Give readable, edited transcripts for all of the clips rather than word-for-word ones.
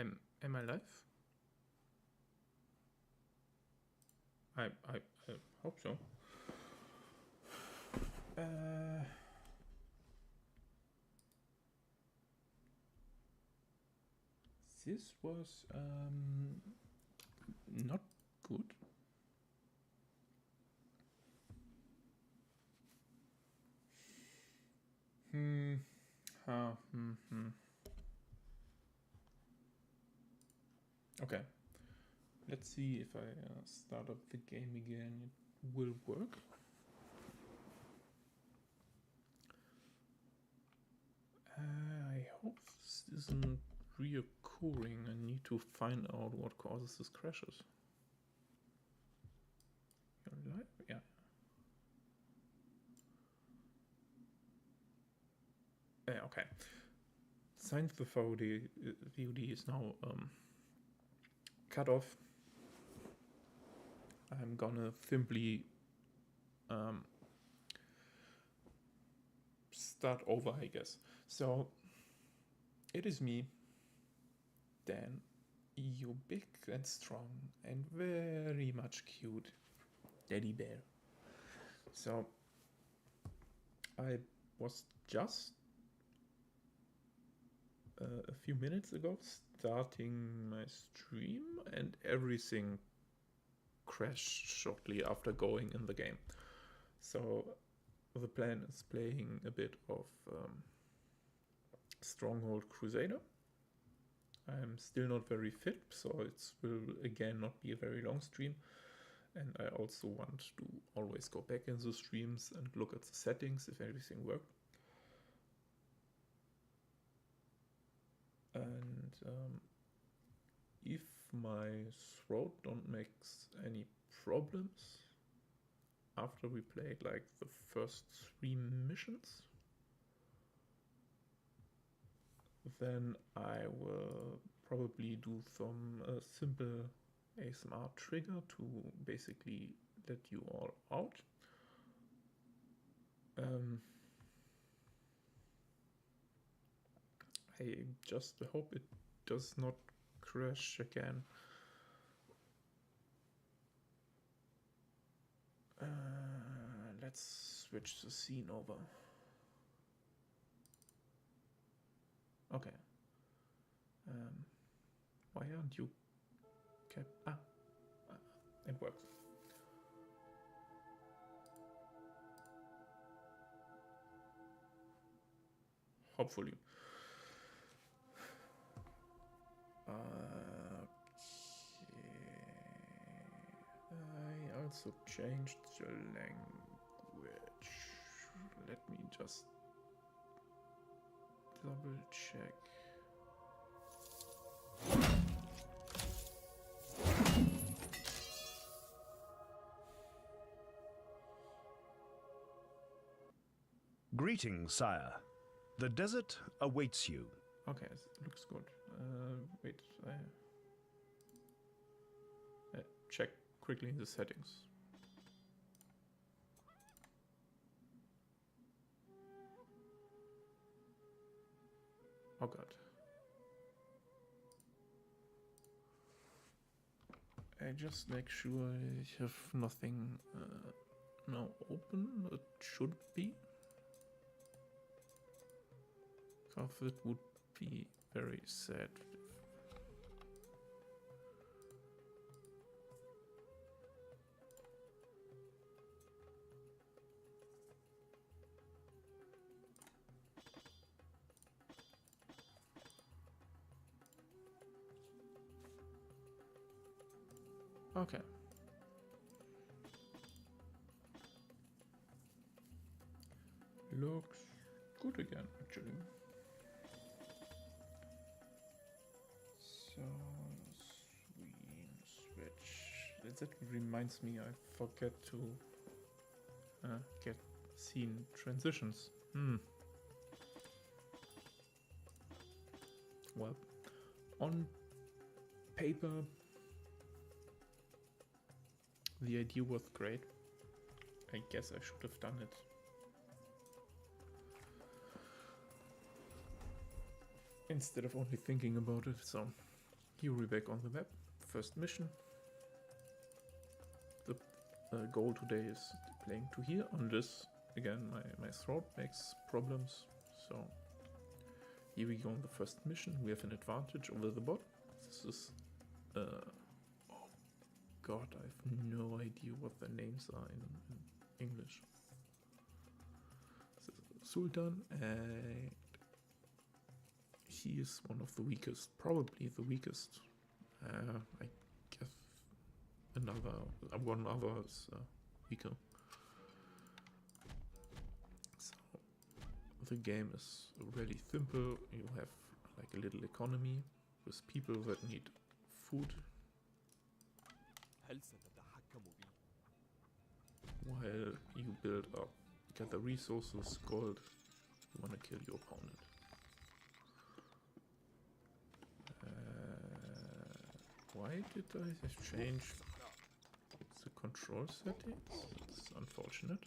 Am I live? I hope so. This was not good. Okay. Let's see if I start up the game again. It will work. I hope this isn't reoccurring. I need to find out what causes these crashes. You're live? Yeah. Okay. Since the VOD is now cut off, I'm gonna simply start over, I guess. So it is me, Dan, you big and strong and very much cute Daddy Bear. So I was just a few minutes ago starting my stream and everything crashed shortly after going in the game. So the plan is playing a bit of Stronghold Crusader. I'm still not very fit, so it will again not be a very long stream. And I also want to always go back in the streams and look at the settings if everything worked. And if my throat don't make any problems after we played like the first 3 missions, then I will probably do some simple ASMR trigger to basically let you all out. I just hope it does not crash again. Let's switch the scene over. Okay. Why aren't you it works. Hopefully. Okay. I also changed the language. Let me just double check. Greetings, sire. The desert awaits you. Okay, it looks good. Wait, I check quickly the settings. Oh god. I just make sure I have nothing now open. It should be. Because it would be very sad. Okay. Looks good again, actually. So, screen switch. That reminds me, I forget to get scene transitions. Well, on paper, the idea was great. I guess I should have done it. Instead of only thinking about it, so Here we're back on the map. First mission. The goal today is playing to here. On this, again, my throat makes problems. So here we go on the first mission. We have an advantage over the bot. This is... oh god, I have no idea what the names are in English. This is Sultan, and he is one of the weakest, probably the weakest. I guess one other is weaker. So the game is really simple. You have like a little economy with people that need food, while you build up, gather resources, gold. You want to kill your opponent. Why did I change the control settings? It's unfortunate.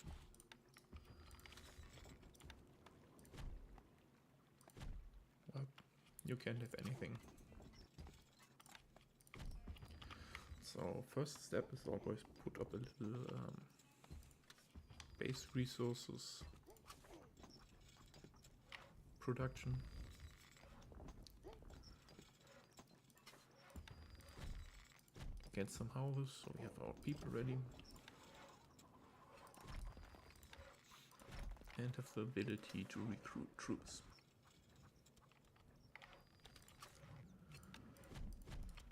Well, you can't have anything. So first step is always put up a little base resources production. Get some houses, so we have our people ready. And have the ability to recruit troops.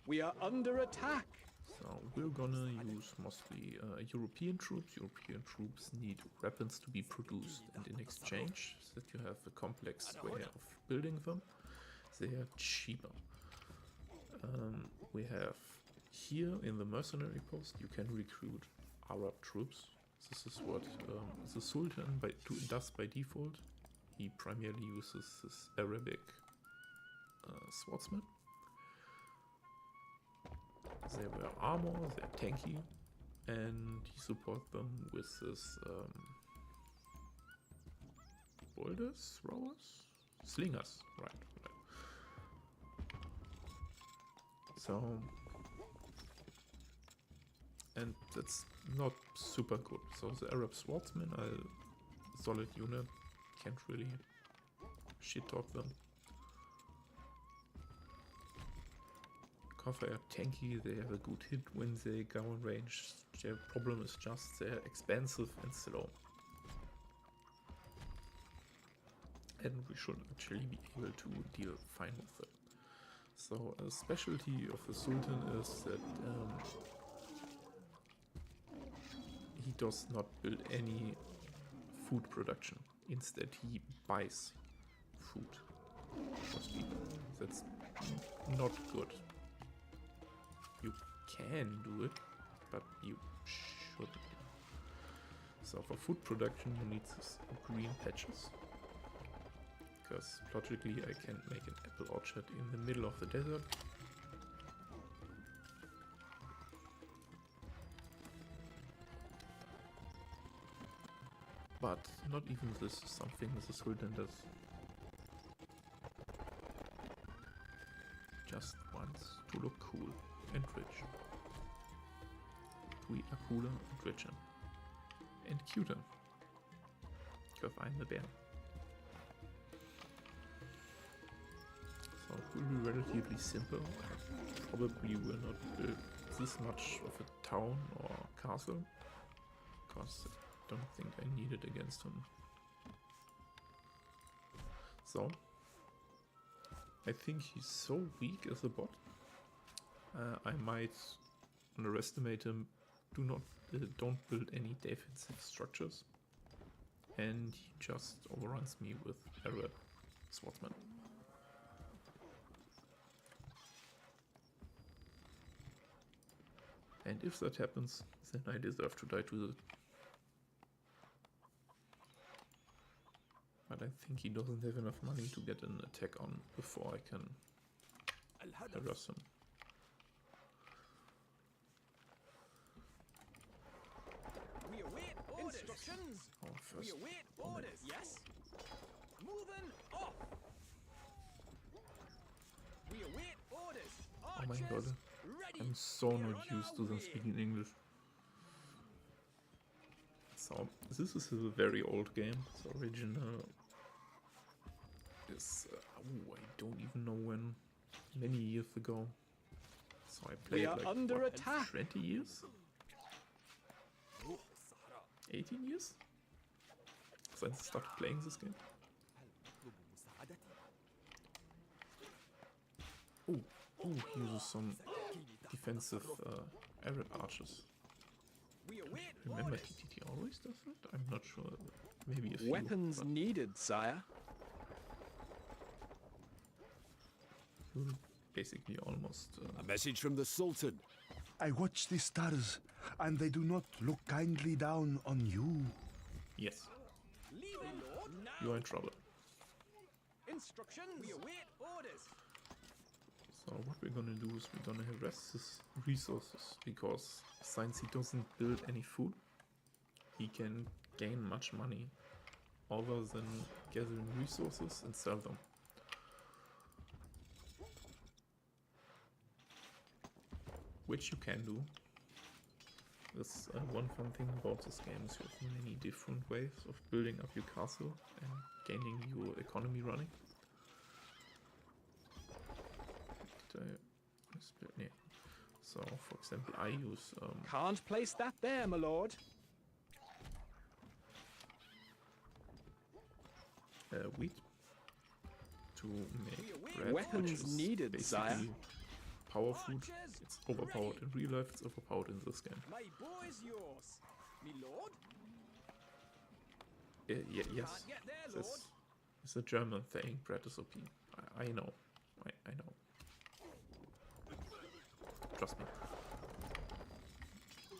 We are under attack. So we're gonna use mostly European troops. European troops need weapons to be produced, and in exchange, so that you have a complex way of building them, they are cheaper. We have here in the mercenary post, you can recruit Arab troops. This is what the Sultan does by default. He primarily uses this Arabic swordsman. They wear armor, they're tanky, and he supports them with this boulders, throwers, slingers, right. So, and that's not super good. So the Arab swordsmen are a solid unit, can't really shit talk them. Because they are tanky, they have a good hit when they go in range. Their problem is just they're expensive and slow. And we should actually be able to deal fine with them. So a specialty of the Sultan is that he does not build any food production. Instead he buys food for people. That's not good. You can do it, but you shouldn't. So for food production you need these green patches. Because logically I can make an apple orchard in the middle of the desert. But not even this is something the Sultan does. Just wants to look cool and rich. We are cooler and richer. And cuter. Because I'm the bear. So it will be relatively simple. I probably will not build this much of a town or castle. Because I don't think I need it against him. So I think he's so weak as a bot. I might underestimate him. Don't build any defensive structures, and he just overruns me with Arab swordsman. And if that happens, then I deserve to die to it. But I think he doesn't have enough money to get an attack on before I can harass him. We await instructions. We await orders. Yes. Moving off. We await orders. Oh my god. Archers, ready. I'm so We are not on used our to them way. speaking English. So, this is a very old game. The original is, oh, I don't even know when, many years ago. So I played are like, under what, attack. 20 years? 18 years? Since I started playing this game. Oh, he uses some defensive Arab archers. We await Remember orders. TTT always does that? I'm not sure. Maybe a few. Weapons but needed, sire. you're basically almost. A message from the Sultan. I watch the stars, and they do not look kindly down on you. Yes, Leaving, Lord. Now. you are in trouble. Instructions. We await orders. So what we're gonna do is we're gonna harass his resources, because since he doesn't build any food, he can gain much money other than gathering resources and sell them. Which you can do. That's one fun thing about this game is you have many different ways of building up your castle and gaining your economy running. Yeah. So, for example, I use Can't place that there, my lord. wheat to make We await bread, weapons which is needed, basically sire. power food. Archers, It's overpowered in real life, it's overpowered in this game. My boy is yours. Me lord. Yes, Can't get there, lord. it's a German saying bread is OP. I know. I know. Trust me.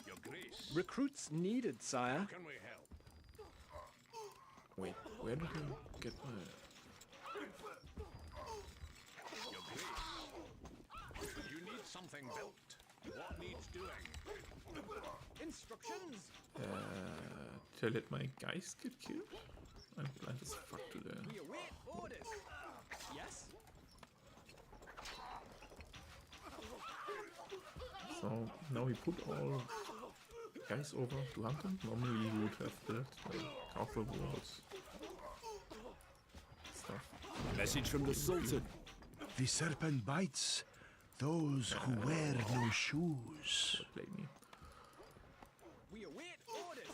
Your Grace. Recruits needed, sire. Can we help? Wait, where did I get my... Your Grace. You need something built. What needs doing? Instructions. To let my guys get killed? I'm blind as fuck today. We await orders. Yes. So now we put all guys over to hunt them. Normally you would have built castle walls, stuff. Message from the Sultan. The serpent bites those who wear no shoes. Don't blame me. We await orders.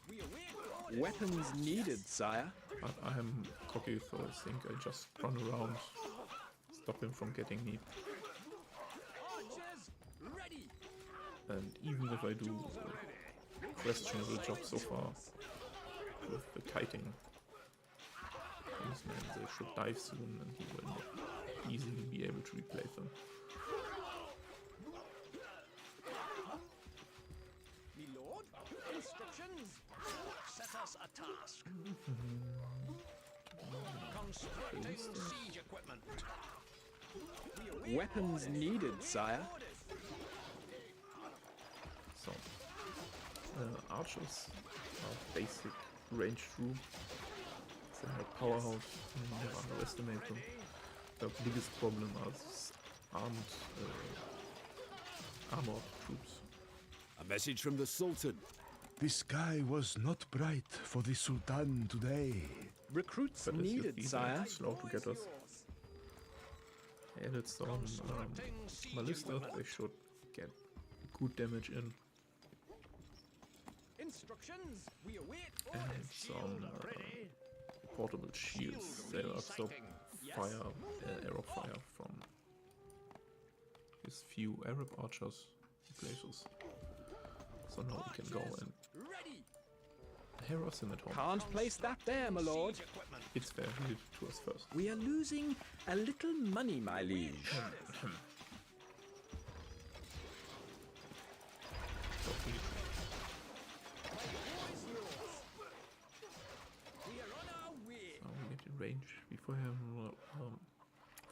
We await orders. Weapons needed, sire. But I'm cocky, so I think I just run around, stop him from getting me. Archers, ready. And even if I do questionable job so far with the kiting, these men, they should dive soon and he will not easily be able to replace them. Me lord. Instructions. Set us a task. Constructing siege equipment. We await Weapons needed, sire. So, archers are basic range troops. They are powerhouse, never underestimate them. The biggest problem are these armored troops. A message from the Sultan. The sky was not bright for the Sultan today. Recruits But as you needed, see, sire. they're slow to get us. Added some Constructing siege ballistas, they equipment. should get good damage in. Instructions. We await And orders. some portable shields. They absorb fire, arrow fire from his few Arab archers he places. So now we can go and Ready. harass him at home. Can't place that there, my lord. Siege equipment. It's fair, he did it to us first. We are losing a little money, my liege. So he, We are on our way. now we get in range before him.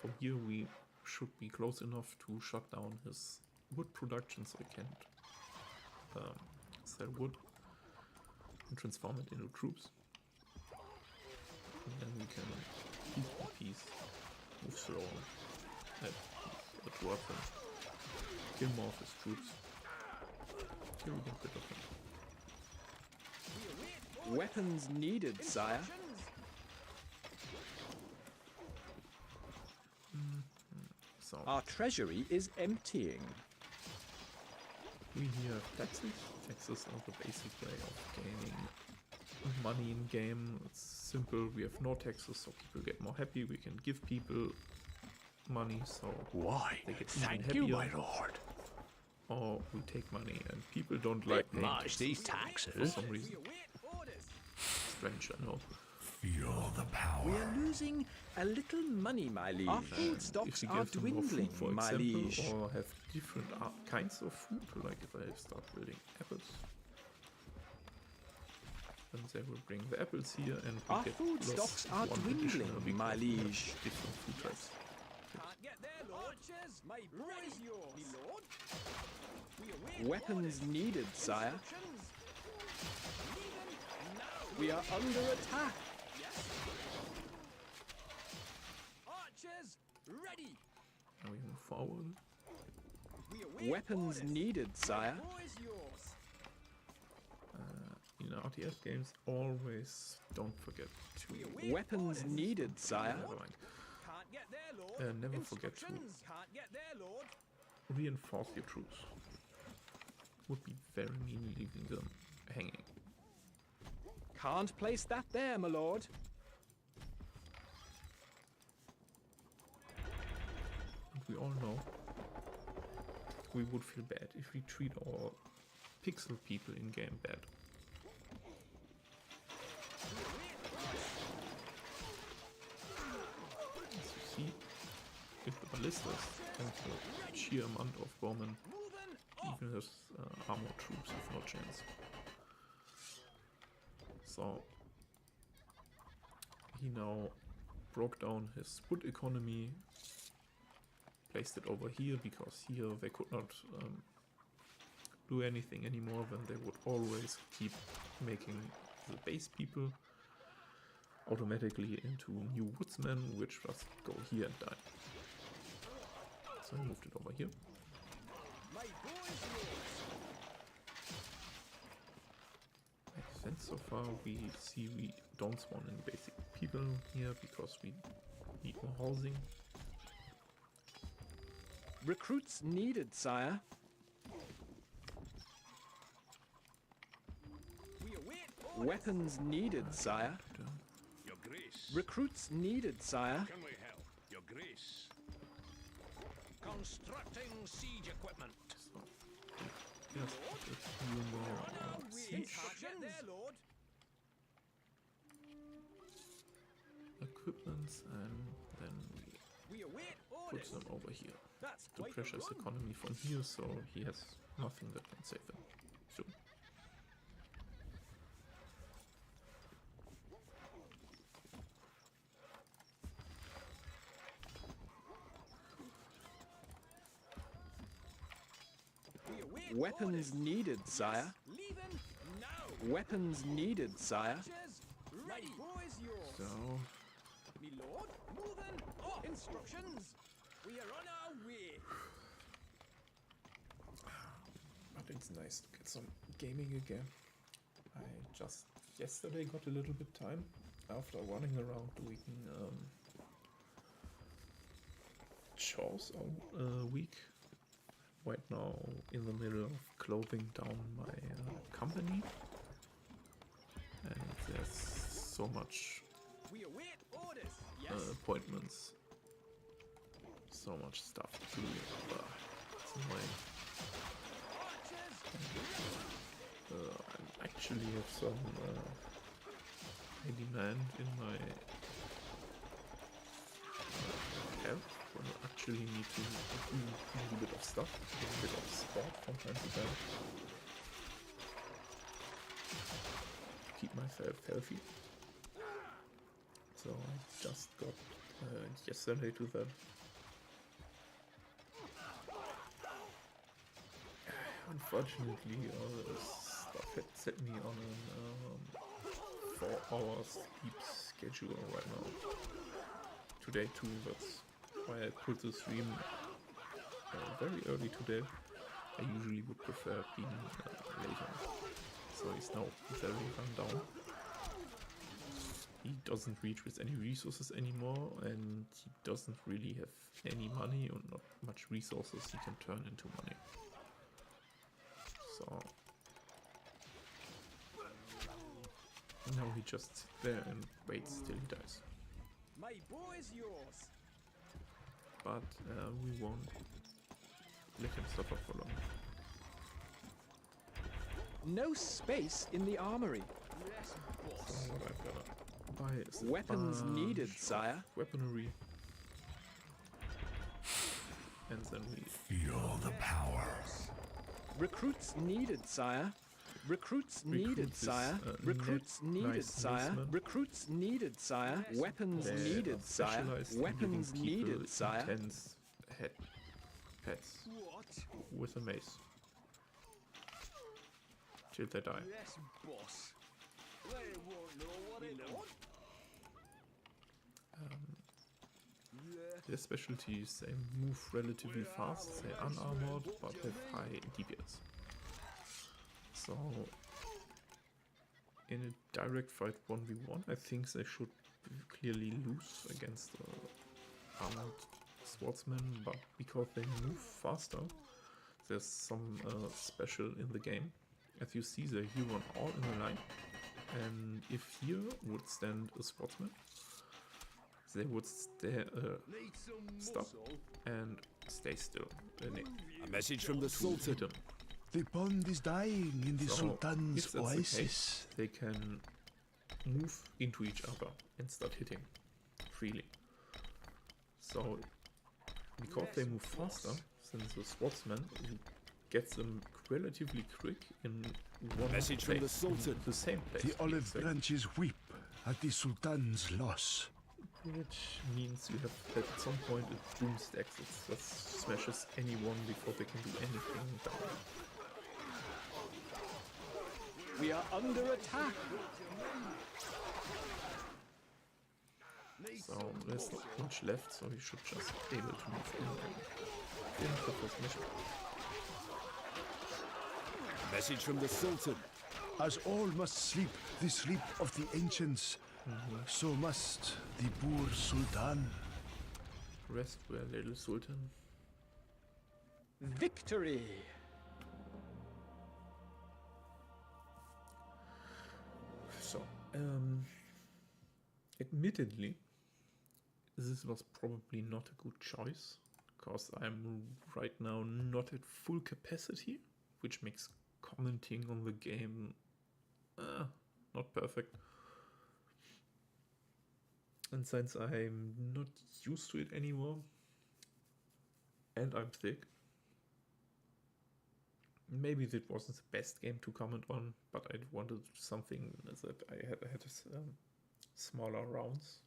From here we should be close enough to shut down his wood production so he can sell wood and transform it into troops. And then we can piece by piece move slow. towards him. Kill more of his troops. Kill a bit of him. Weapons needed, sire. So Our treasury is emptying. we here have taxes. Taxes are the basic way of gaining money in game. It's simple. We have no taxes, so people get more happy. We can give people money, so Why, they get even thank you, my happier. lord. Or we take money, and people don't like paying Much these for taxes. some reason. Strange, I know. Feel the We power. are losing a little money, my liege. Our food If stocks you are give them more dwindling, food, for my example, liege. or have different kinds of food, like if I start building apples, then they will bring the apples here, and we Our get food plus stocks are one dwindling, additional because my we have liege. different food types. Can't get there, Lord. Archers, my boy is yours. Me lord. We await Weapons needed, sire. We are under attack. Yes. Archers, ready. Now we move forward. We await Weapons needed, sire. Boy is yours. In RTS games, always don't forget to. Weapons needed, sire. Never mind. Can't get there, Lord. Never forget to Can't get there, Lord. reinforce your troops. Would be very mean leaving them hanging. Can't place that there, my lord. And we all know we would feel bad if we treat our pixel people in game bad. As you see, if the ballistas and the sheer amount of bowmen, even his armored troops have no chance. So he now broke down his wood economy, placed it over here because here they could not do anything anymore. Then they would always keep making the base people automatically into new woodsmen, which just go here and die. So I moved it over here. Makes sense so far. We see we don't spawn in basic people here because we need more housing. Recruits needed, sire. Weapons needed, sire. Your grace. Recruits needed, sire. Can we help? Your grace. Constructing siege equipment. So just a few more siege equipments, and then we put them over here to pressure his economy from here, so he has nothing that can save him soon. Weapons needed, sire. Weapons needed, sire. So Me lord, moving. Oh, instructions. We are on our way. but it's nice to get some gaming again. I just yesterday got a little bit time after running around doing chores all week. Right now in the middle of closing down my company, and there's so much We await orders. Yes. appointments, so much stuff to do. It's annoying. I actually have some high demand in my health. When I actually need to do a little bit of stuff, a bit of sport from time to time. Keep myself healthy. So I just got yesterday to that. Unfortunately, all this stuff had set me on a 4 hour sleep schedule right now. Today too, that's why I put the stream very early today. I usually would prefer being later. So he's now very run down. He doesn't reach with any resources anymore, and he doesn't really have any money or not much resources he can turn into money. So now he just sits there and waits till he dies. My bow is yours. But we won't let him suffer for long. No space in the armory. Yes, boss. So what I've gotta buy is a Weapons bunch needed, of sire. weaponry. And then we Feel the power. Recruits needed, sire. Recruits needed, Recruits is, sire. Recruits net needed, nice sire. macemen. Recruits needed, sire. Weapons They needed, are sire. specialized in Weapons giving people needed, sire. intense pets What? with a mace. Till they die. Yes, boss. They won't know what they want. Their specialty is they move relatively fast, they are unarmored, but have high DPS. So, in a direct fight 1v1, I think they should clearly lose against armored swordsmen, but because they move faster, there's some special in the game. As you see, they're here on all in a line, and if here would stand a swordsman, they would stop and stay still. A message from the Sultan. Hit him. The pond is dying in the So, Sultan's if that's the oasis. case, they can move into each other and start hitting freely. So, because they move faster than the swordsman, you get them relatively quick in one Message from the place, Sultan. the same place. The to be olive exact. branches weep at the Sultan's loss. Which means you have at some point a doom stacks. It just smashes anyone before they can do anything down. We are under attack. So there's not much left, so we should just be able to move in and finish the first mission. A message from the Sultan. As all must sleep the sleep of the ancients, so must the poor Sultan. Rest well, little Sultan. Victory. So, admittedly, this was probably not a good choice, because I'm right now not at full capacity, which makes commenting on the game not perfect. And since I'm not used to it anymore, and I'm thick, maybe that wasn't the best game to comment on, but I wanted something that I had smaller rounds.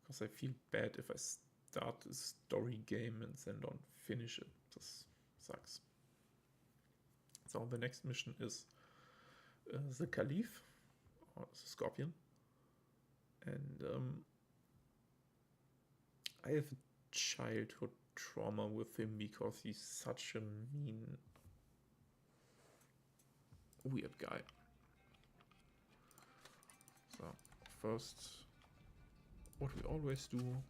Because I feel bad if I start a story game and then don't finish it. This sucks. So the next mission is the Caliph, or the Scorpion. And I have a childhood trauma with him because he's such a mean, weird guy. So, first, what we always do,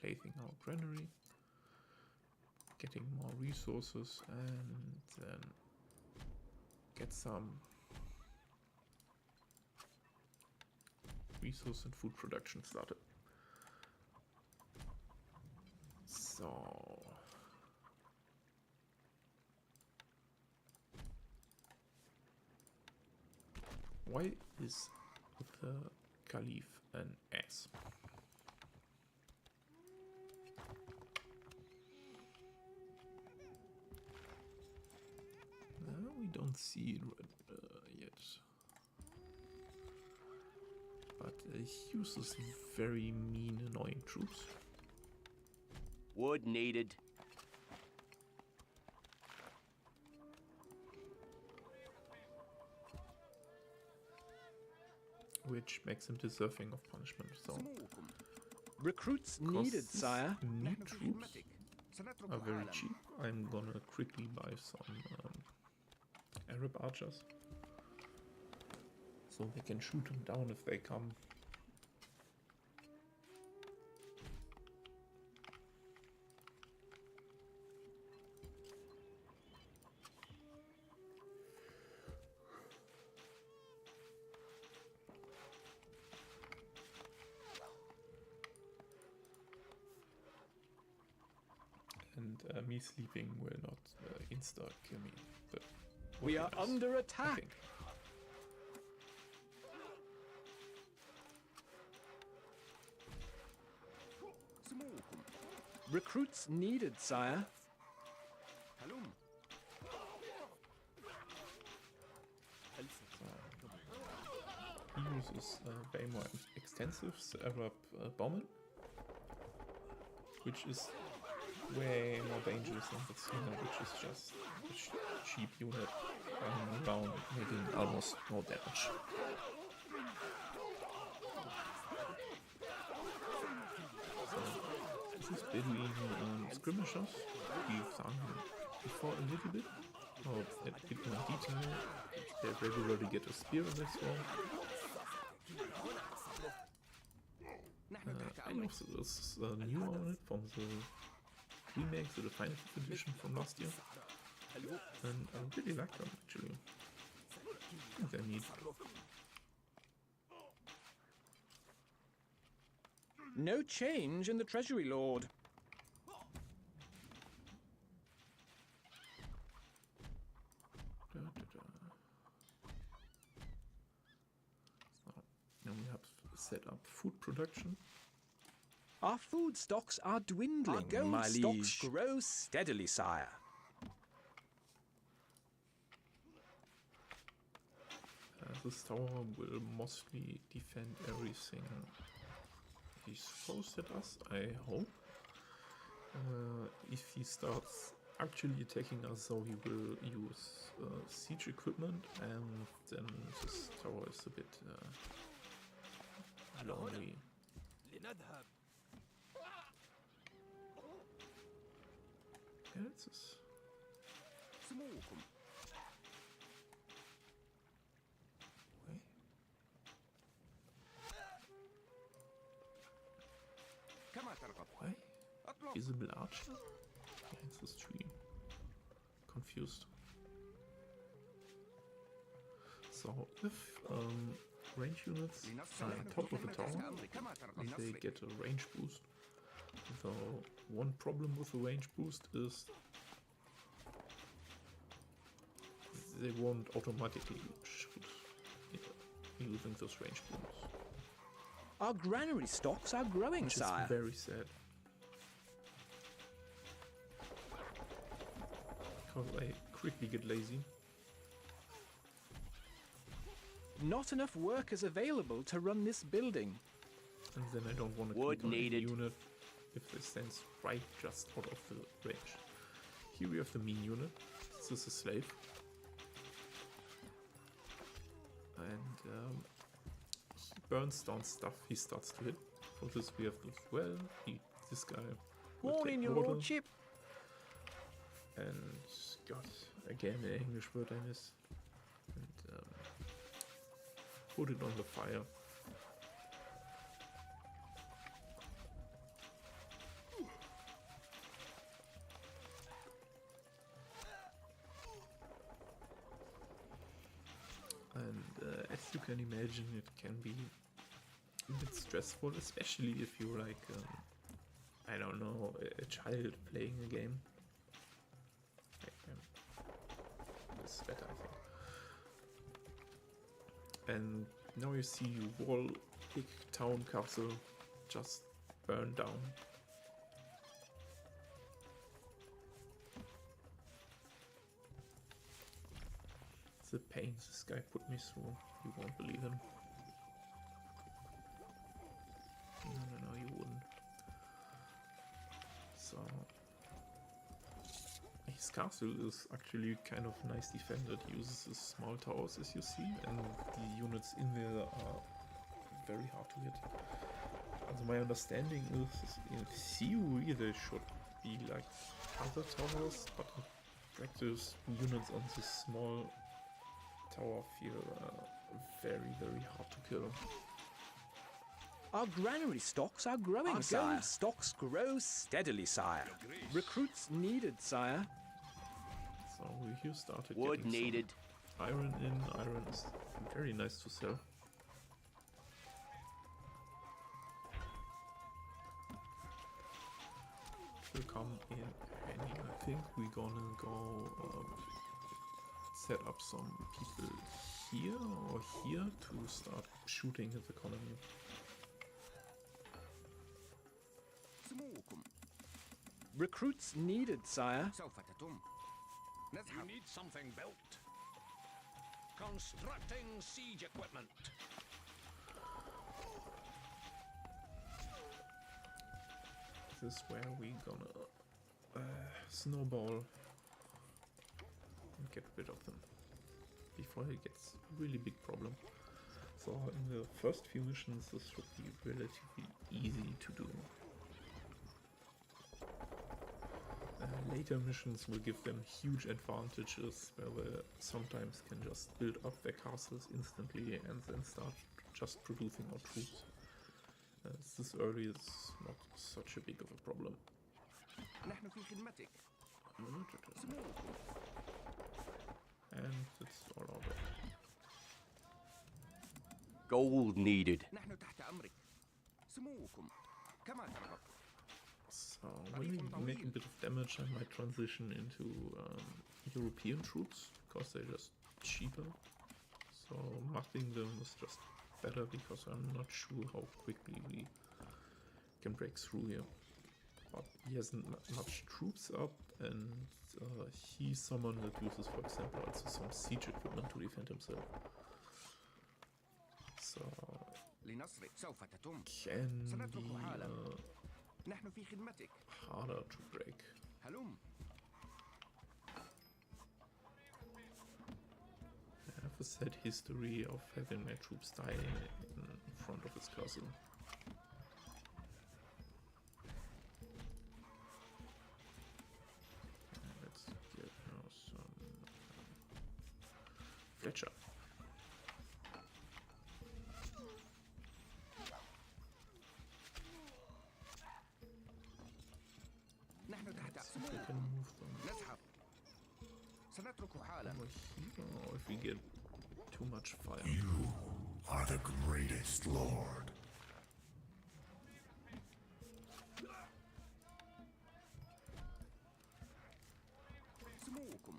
placing our granary, getting more resources, and then get some resource and food production started. So why is the Caliph an ass? We don't see it yet. But he uses very mean, annoying troops. Wood needed. which makes him deserving of punishment. So Recruits needed, costs sire. need troops are very cheap. I'm gonna quickly buy some Arab archers, so they can shoot them down if they come. And me sleeping will not insta kill me. That would We be are nice, under I attack. think. Recruits needed, sire. He uses way more extensive Arab bombing, which is way more dangerous than the Cena, which is just a cheap unit running around making almost no damage. So, this is between skirmishers. We've done before a little bit, or a bit more detail. They regularly get a spear in this one. I know this is a new on it from the remake, the Final Edition from last year, and I really like them actually. I think they're neat. No change in the Treasury Lord. Da, da, da. So, now we have set up food production. Our food stocks are dwindling, Our gold my stocks liege. grow steadily, sire. This tower will mostly defend everything he's supposed at us, I hope. If he starts actually attacking us, though, he will use siege equipment, and then this tower is a bit lonely. Yeah, it's this. Wait. Why? Visible archer? Behind this tree. Confused. So, if range units are on top of the tower, they get a range boost. Though, one problem with the range boost is they won't automatically shoot using those range boosts. Our granary stocks are growing, Which sire. is very sad. Because I quickly get lazy. Not enough workers available to run this building. And then I don't want to Wood click on any needed. unit if they stand right just out of the range. Here we have the mean unit. This is a slave. And he burns down stuff he starts to hit. For this we have this well. This guy will Warning, take your water. lordship. And God, again an English word I miss. And put it on the fire. And as you can imagine, it can be a bit stressful, especially if you're like, I don't know, a child playing a game. This is better, I think. And now you see wall, big town castle just burned down. The pain this guy put me through, you won't believe him. No, you wouldn't. So his castle is actually kind of nice defended. He uses his small towers, as you see, and the units in there are very hard to hit. Also my understanding is in theory they should be like other towers, but in practice units on this small tower feel very, very hard to kill. Our granary stocks are growing, Our sire. gold stocks grow steadily, sire. Your grace. Recruits needed, sire. So we here started Wood getting needed. some iron in. Iron is very nice to sell. Will come in handy. I think we're gonna go set up some people here or here to start shooting his economy. سموكم Recruits needed, sire. سوف تتم. You نذهب. need something built. Constructing siege equipment. This is where we gonna snowball and get rid of them before it gets a really big problem. So in the first few missions this should be relatively easy to do. Later missions will give them huge advantages where they sometimes can just build up their castles instantly and then start just producing more troops. This early is not such a big of a problem. نحن في خدمتك. سموكم. And it's all over. Gold needed. نحن تحت أمرك. سموكم. كما ترغب. So when we make a bit of damage I might transition into European troops because they're just cheaper. So mucking them is just better because I'm not sure how quickly we can break through here. But he hasn't much troops up and he's someone that uses, for example, also some siege equipment to defend himself. So لنصرك سوف تتم. can سنترك be حالا. نحن في خدمتك. harder to break. هلم. I have a sad history of having my troops dying in front of his castle. Let's get now some Fletcher. نحن تحت. We can move them نذهب. سنترك حالا. over here, or if we get too much fire. You are the greatest lord. سموكم.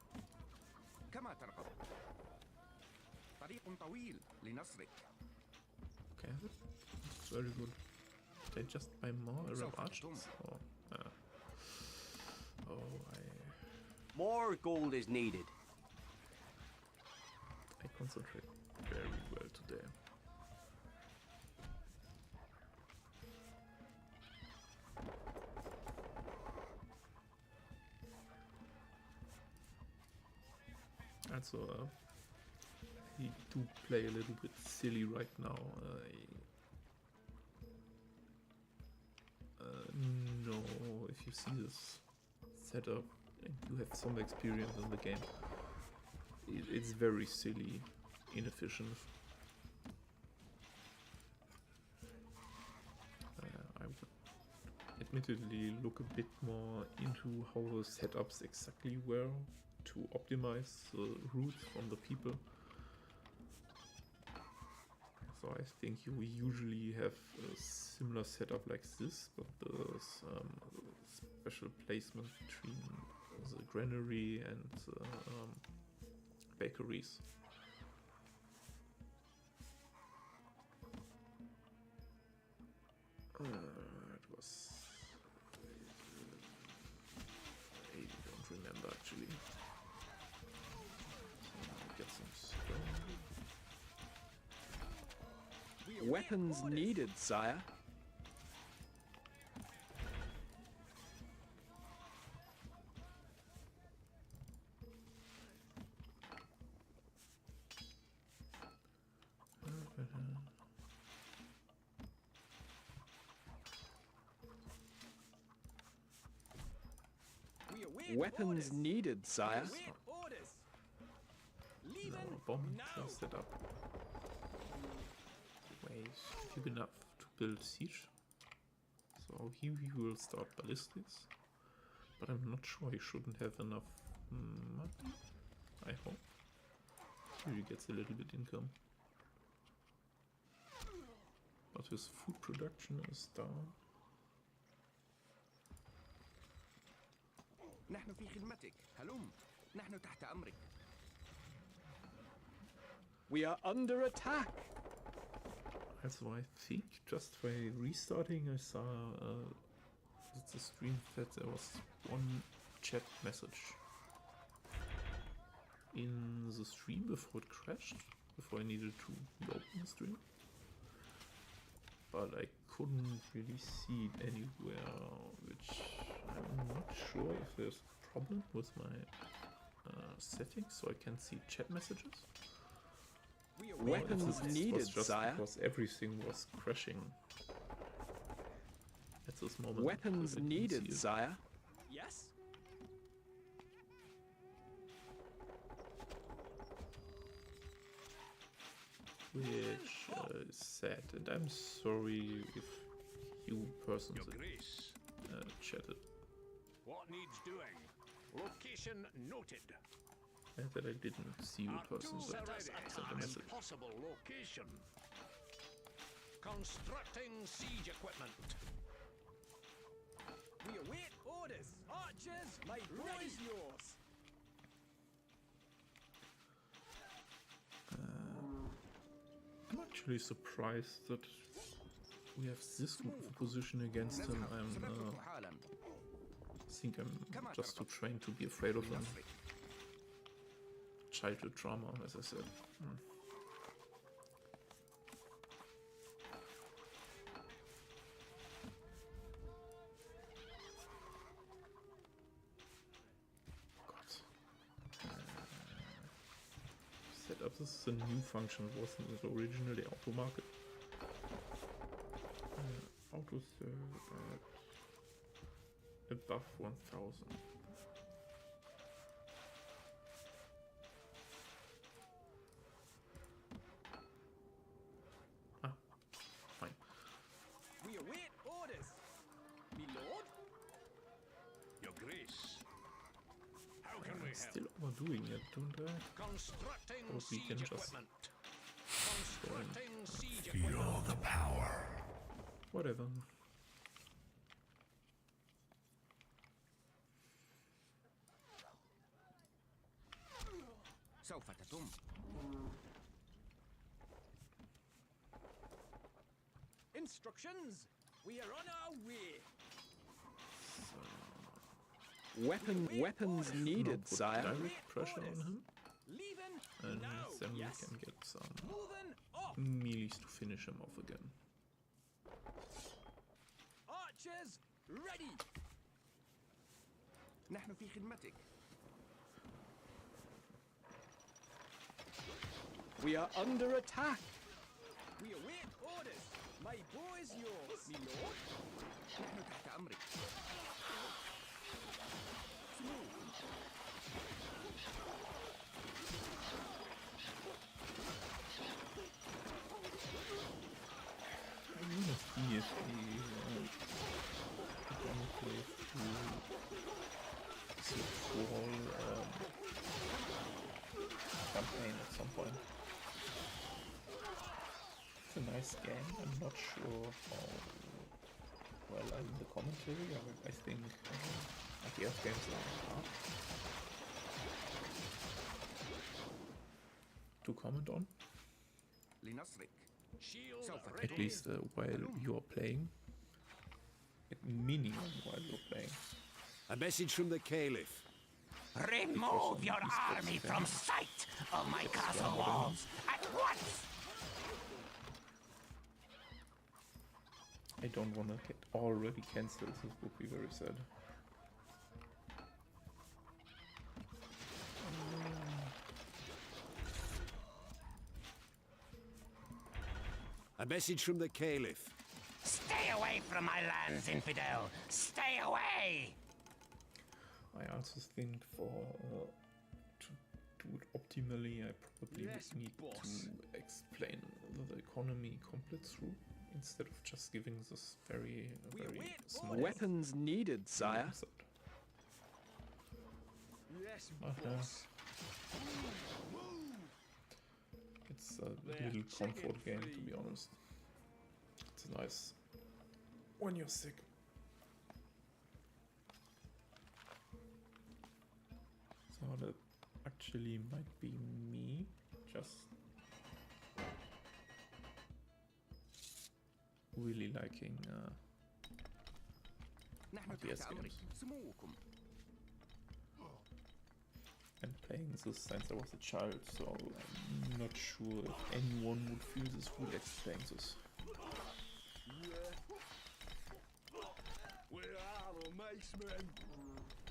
كما ترغب. طريق طويل لنصرك. Okay, that's very good. They just buy more Arab archers. Oh, More gold is needed. I concentrate very well today. Also, I do play a little bit silly right now. No, if you see this setup and you have some experience in the game, it's very silly, inefficient. I would admittedly look a bit more into how the setups exactly were to optimize the routes from the people. So I think you usually have a similar setup like this, but there's special placement between the granary and bakeries. It was... I don't remember actually. Get some stone. Weapons needed, sire. Weapons needed, sire. Await orders. Leave No, in bomb now. close that up. Wait, big enough to build siege. So here we will start ballistics. But I'm not sure he shouldn't have enough money. I hope. Here he gets a little bit income. But his food production is down. نحن في خدمتك. هلم. نحن تحت أمرك. We are under attack. Also I think just by restarting I saw that the stream that there was one chat message in the stream before it crashed, before I needed to reopen the stream. But I couldn't really see it anywhere, which I'm not sure if there's a problem with my settings, so I can see chat messages. Weapons It needed, was just sire. because everything was crashing at this moment. Weapons I didn't needed, see it. sire. Yes. Which is sad, and I'm sorry if you persons Your Grace, chatted what needs doing? Location noted. that I didn't see you Our persons tools that are ready. sent a message. Possible location. Constructing siege equipment. We await orders. Archers, my boy is yours. I'm actually surprised that we have this good of a position against him. سنترك حالا. I think I'm just too trained to be afraid of him. لنصرك. Childhood trauma, as I said. God. Set up, this is a new function, wasn't it originally auto market? Auto serve at above 1000. Fine. We await orders. Me lord. Your Grace. How can we I'm help? still overdoing it, don't I? Constructing Or we siege can just equipment. Constructing siege equipment. Feel the power. Whatever. سوف تتم. Instructions. We are on our way. Weapons Now needed, put sire. direct pressure on him, Leaving and now. then Yes. we can get some Moving off. melees to finish him off again. Archers ready. نحن في خدمتك. We are under attack. We await orders. My bow is yours, me lord. نحن تحت أمرك. I want to see if the fall campaign at some point. It's a nice game. I'm not sure how well I'm in the commentary. I think RTS games are hard to comment on, لنصرك. Shield سوف ready. at least while you're playing. At minimum while you're playing. A message from the Caliph. Remove your army from sight of my castle walls at once! I don't want to get already cancelled. This would be very sad. A message from the Caliph. Stay away from my lands, infidel! Stay away! I also think for to do it optimally, I probably Yes, would need boss. to explain the economy complete through instead of just giving this very small Weapons needed, sire. episode. Yes, boss. It's a little comfort game, to be honest. It's nice when you're sick. So that actually might be me just really liking RTS games and playing this since I was a child, so I'm not sure if anyone would feel this way playing this. Where are the mice men?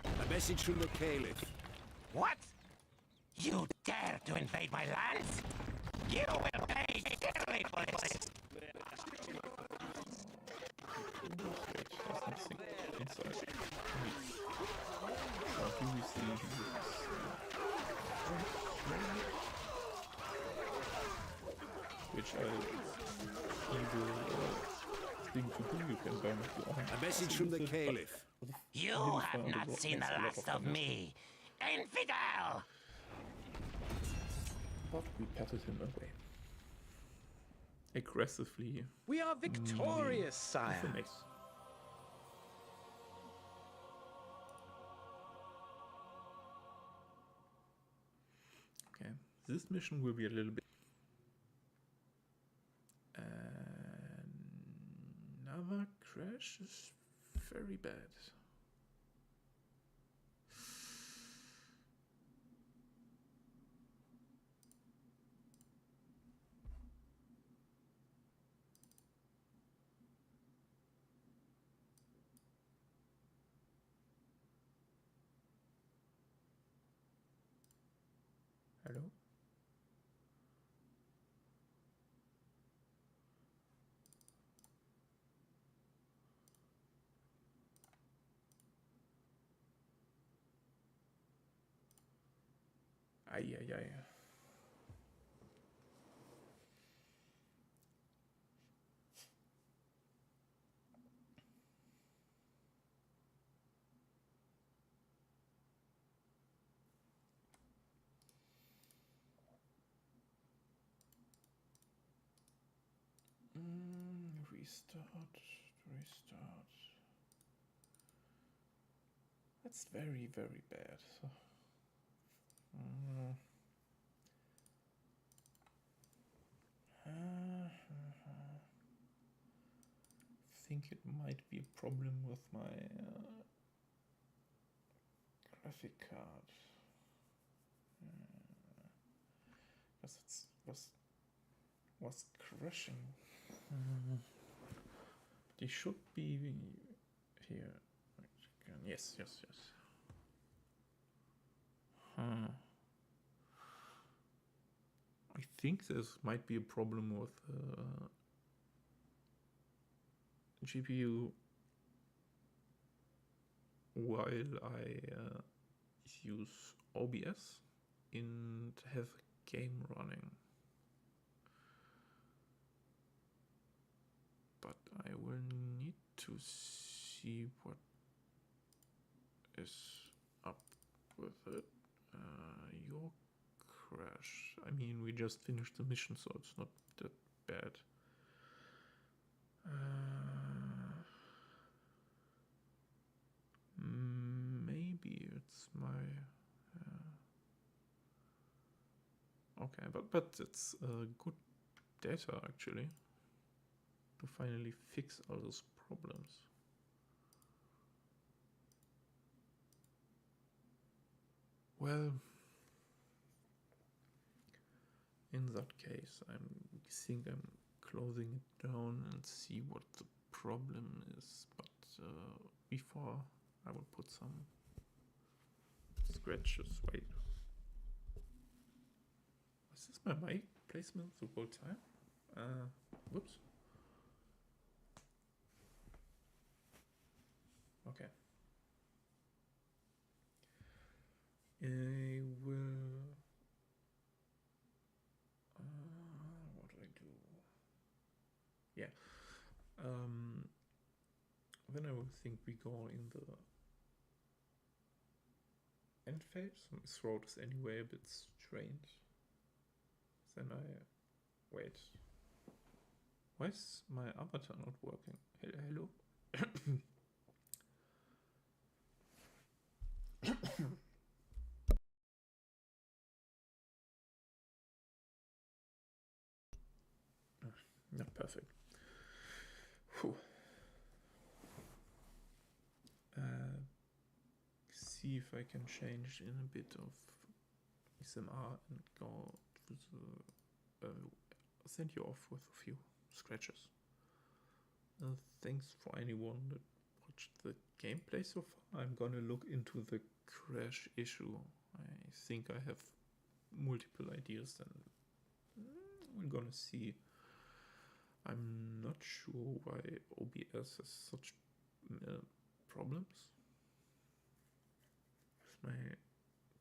A message from the Caliph. What? You dare to invade my lands? You will pay dearly for this! Inside. Here we see which evil thing to do. You can burn it on. A message from the Caliph. You have not seen the last of me, infidel! But we patted him away. Aggressively. We are victorious, sire. Nice. Okay, this mission will be a little bit. Another crash is very bad. Hello? Ay, ay, ay. Restart. That's very, very bad. I think it might be a problem with my graphic card. Because it was crashing. They should be here. Yes. I think this might be a problem with GPU while I use OBS and have a game running. But I will need to see what is up with it. Your crash. I mean, we just finished the mission, so it's not that bad. Maybe it's my. Okay, but it's good data actually to finally fix all those problems. Well, in that case, I think I'm closing it down and see what the problem is. But before, I will put some scratches. Wait, was this my mic placement the whole time? Whoops. Okay. I will. What do I do? Yeah. Then I will think we go in the end phase. My throat is anyway a bit strange. Then I wait. Why is my avatar not working? Hello? Not perfect. Whew. See if I can change in a bit of SMR and go to the send you off with a few scratches. Thanks for anyone that watched the gameplay so far. I'm gonna look into the crash issue. I think I have multiple ideas and we're gonna see. I'm not sure why OBS has such problems with my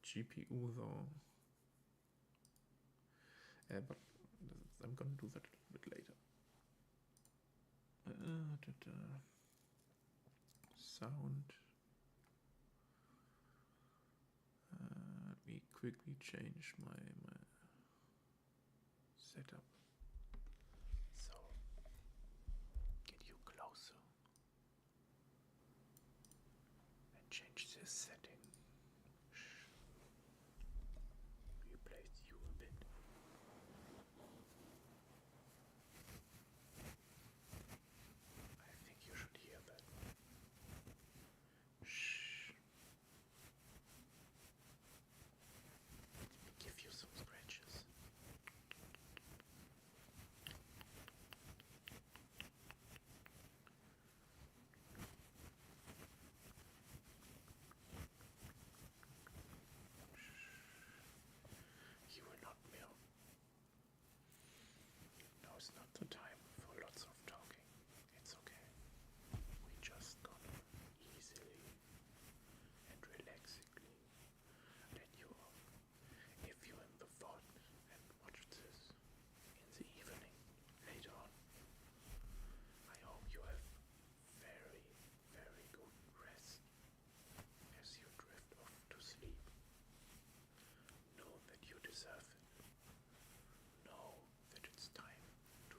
GPU though. But I'm gonna do that a little bit later. Sound. Let me quickly change my setup. So get you closer and change this setting. Replace you a bit. I think you should hear that. Shh. Let me give you some scratches. You will not meow. Now is not the time for lots of talking. It's okay. We just gonna easily and relaxedly let you off. If you're in the fort and watch this in the evening later on, I hope you have very, very good rest as you drift off to sleep. Know that you deserve it. Know that it's time to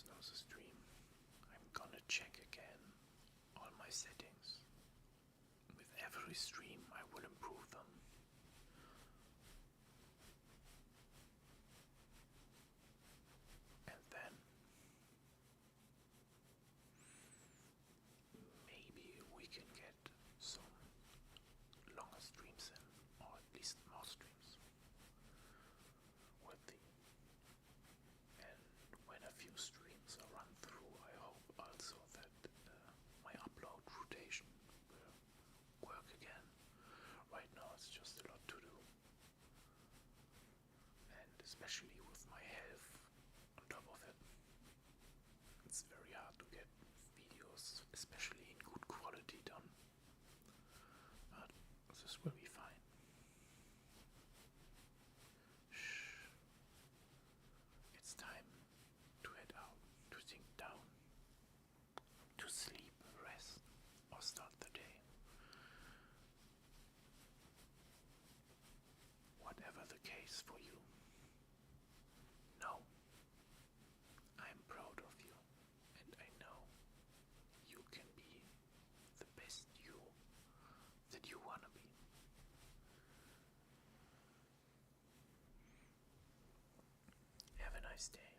snooze a stream. I'm gonna check again all my settings. With every stream, I will improve them. And then maybe we can get some longer streams in, or at least more streams with the. And when a few streams are run through, I hope also that my upload rotation will work again. Right now it's just a lot to do, and especially with my health on top of it, it's very hard to get videos, especially in good quality, done. But this will be fine. Shh. It's time to head out, to sink down, to sleep, rest, or start the day. Whatever the case for you, know I'm proud of you, and I know you can be the best you that you wanna be. Have a nice day.